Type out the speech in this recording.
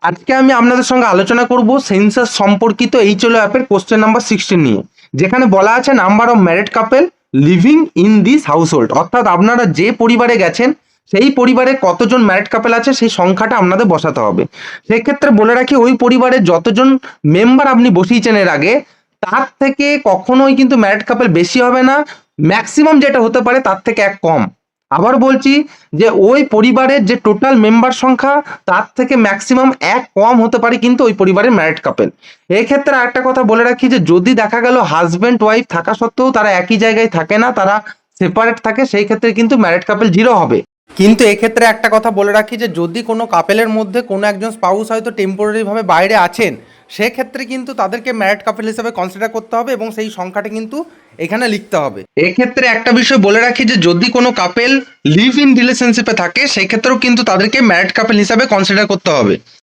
আজকে আমি আপনাদের সঙ্গে আলোচনা করব সেন্সাস সম্পর্কিত এইচএলও অ্যাপের কোশ্চেন নাম্বার 16 নিয়ে, যেখানে বলা আছে number of married couple living in this household, অর্থাৎ আপনারা যে পরিবারে গেছেন সেই পরিবারে কতজন ম্যারিড কাপল আছে সেই সংখ্যাটা আপনাদের বসাতে হবে। সেক্ষেত্রে বলে রাখি, ওই পরিবারে যতজন মেম্বার আপনি বসিয়েছেন এর আগে, তার থেকে কখনোই কিন্তু ম্যারিড কাপল বেশি হবে না। ম্যাক্সিমাম যেটা হতে পারে তার থেকে এক কম। আবার বলছি যে ওই পরিবারের যে টোটাল মেম্বার সংখ্যা তার থেকে ম্যাক্সিমাম এক কম হতে পারে কিন্তু ওই পরিবারের ম্যারিড কাপল। এক্ষেত্রে একটা কথা বলে রাখি যে যদি দেখা গেল হাজব্যান্ড ওয়াইফ থাকা সত্ত্বেও তারা একই জায়গায় থাকে না, তারা সেপারেট থাকে, সেই ক্ষেত্রে কিন্তু ম্যারিড কাপল জিরো হবে। কিন্তু এক্ষেত্রে একটা কথা বলে রাখি যে যদি কোনো কাপেলের মধ্যে কোনো একজন স্পাউস হয়তো টেম্পোরারিভাবে বাইরে আছেন, সেক্ষেত্রে কিন্তু তাদেরকে ম্যারিড কাপল হিসেবে কনসিডার করতে হবে এবং সেই সংখ্যাটা কিন্তু এখানে লিখতে হবে। এক্ষেত্রে একটা বিষয় বলে রাখি যে যদি কোনো কাপেল লিভ ইন রিলেশনশিপে থাকে, সেই ক্ষেত্রেও কিন্তু তাদেরকে ম্যারিড কাপল হিসাবে কনসিডার করতে হবে।